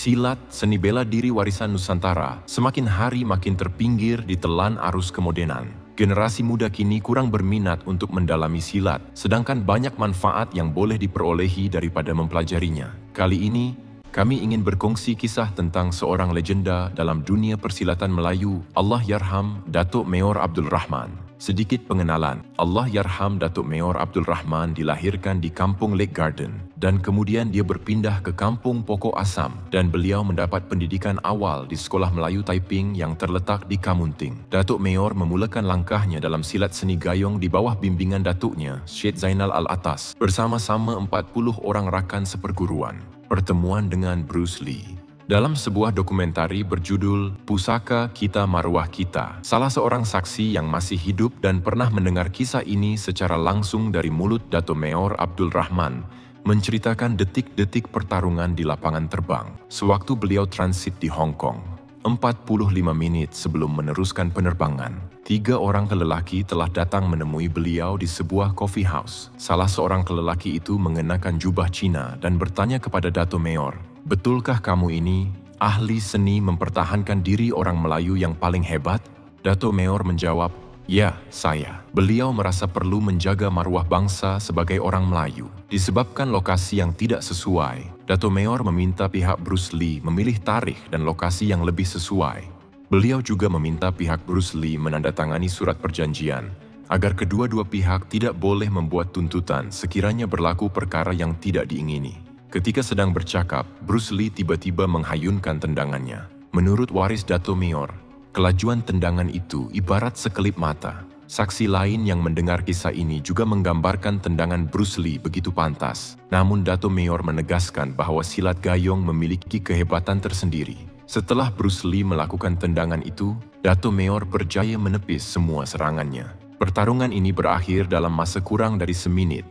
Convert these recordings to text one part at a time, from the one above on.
Silat, seni bela diri warisan Nusantara, semakin hari makin terpinggir di telan arus kemodenan. Generasi muda kini kurang berminat untuk mendalami silat, sedangkan banyak manfaat yang boleh diperolehi daripada mempelajarinya. Kali ini, kami ingin berkongsi kisah tentang seorang legenda dalam dunia persilatan Melayu, Allahyarham Datuk Meor Abdul Rahman. Sedikit pengenalan, Allahyarham Datuk Meor Abdul Rahman dilahirkan di Kampung Lake Garden dan kemudian dia berpindah ke Kampung Pokok Asam dan beliau mendapat pendidikan awal di Sekolah Melayu Taiping yang terletak di Kamunting. Datuk Meor memulakan langkahnya dalam silat seni gayung di bawah bimbingan datuknya, Syed Zainal Al-Atas, bersama-sama 40 orang rakan seperguruan. Pertemuan dengan Bruce Lee. Dalam sebuah dokumentari berjudul Pusaka Kita Marwah Kita, salah seorang saksi yang masih hidup dan pernah mendengar kisah ini secara langsung dari mulut Datuk Meor Abdul Rahman menceritakan detik-detik pertarungan di lapangan terbang sewaktu beliau transit di Hong Kong. 45 menit sebelum meneruskan penerbangan, 3 orang lelaki telah datang menemui beliau di sebuah coffee house. Salah seorang lelaki itu mengenakan jubah Cina dan bertanya kepada Datuk Meor, "Betulkah kamu ini ahli seni mempertahankan diri orang Melayu yang paling hebat?" Datuk Meor menjawab, "Ya, saya." Beliau merasa perlu menjaga marwah bangsa sebagai orang Melayu. Disebabkan lokasi yang tidak sesuai, Datuk Meor meminta pihak Bruce Lee memilih tarikh dan lokasi yang lebih sesuai. Beliau juga meminta pihak Bruce Lee menandatangani surat perjanjian agar kedua-dua pihak tidak boleh membuat tuntutan sekiranya berlaku perkara yang tidak diingini. Ketika sedang bercakap, Bruce Lee tiba-tiba menghayunkan tendangannya. Menurut waris Datuk Meor, kelajuan tendangan itu ibarat sekelip mata. Saksi lain yang mendengar kisah ini juga menggambarkan tendangan Bruce Lee begitu pantas. Namun Datuk Meor menegaskan bahwa silat gayung memiliki kehebatan tersendiri. Setelah Bruce Lee melakukan tendangan itu, Datuk Meor berjaya menepis semua serangannya. Pertarungan ini berakhir dalam masa kurang dari seminit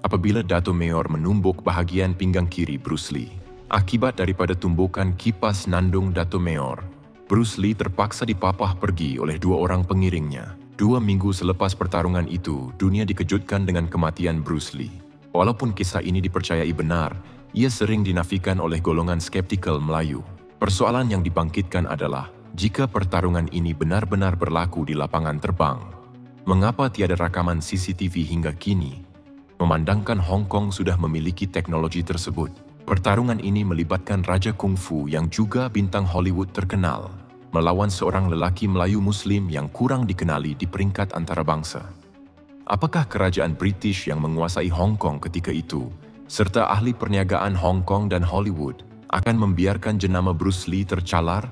apabila Datuk Meor menumbuk bahagian pinggang kiri Bruce Lee. Akibat daripada tumbukan kipas nandung Datuk Meor, Bruce Lee terpaksa dipapah pergi oleh 2 orang pengiringnya. 2 minggu selepas pertarungan itu, dunia dikejutkan dengan kematian Bruce Lee. Walaupun kisah ini dipercayai benar, ia sering dinafikan oleh golongan skeptikal Melayu. Persoalan yang dibangkitkan adalah, jika pertarungan ini benar-benar berlaku di lapangan terbang, mengapa tiada rakaman CCTV hingga kini? Memandangkan Hong Kong sudah memiliki teknologi tersebut. Pertarungan ini melibatkan Raja Kungfu yang juga bintang Hollywood terkenal, melawan seorang lelaki Melayu Muslim yang kurang dikenali di peringkat antarabangsa. Apakah kerajaan British yang menguasai Hong Kong ketika itu, serta ahli perniagaan Hong Kong dan Hollywood, akan membiarkan jenama Bruce Lee tercalar?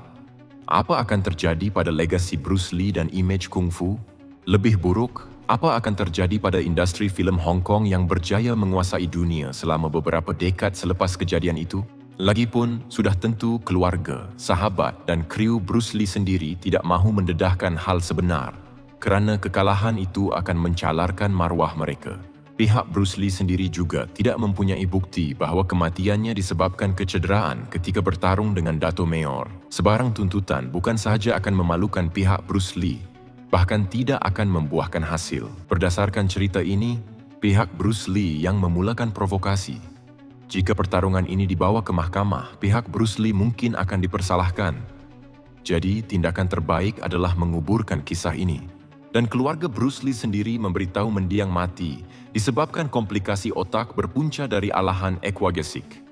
Apa akan terjadi pada legasi Bruce Lee dan imej Kungfu? Lebih buruk, apa akan terjadi pada industri filem Hong Kong yang berjaya menguasai dunia selama beberapa dekad selepas kejadian itu? Lagipun, sudah tentu keluarga, sahabat dan kru Bruce Lee sendiri tidak mahu mendedahkan hal sebenar kerana kekalahan itu akan mencalarkan marwah mereka. Pihak Bruce Lee sendiri juga tidak mempunyai bukti bahawa kematiannya disebabkan kecederaan ketika bertarung dengan Datuk Meor. Sebarang tuntutan bukan sahaja akan memalukan pihak Bruce Lee, bahkan tidak akan membuahkan hasil. Berdasarkan cerita ini, pihak Bruce Lee yang memulakan provokasi. Jika pertarungan ini dibawa ke mahkamah, pihak Bruce Lee mungkin akan dipersalahkan. Jadi, tindakan terbaik adalah menguburkan kisah ini. Dan keluarga Bruce Lee sendiri memberitahu mendiang mati disebabkan komplikasi otak berpunca dari alahan aquagesic.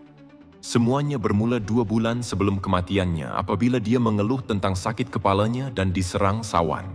Semuanya bermula 2 bulan sebelum kematiannya apabila dia mengeluh tentang sakit kepalanya dan diserang sawan.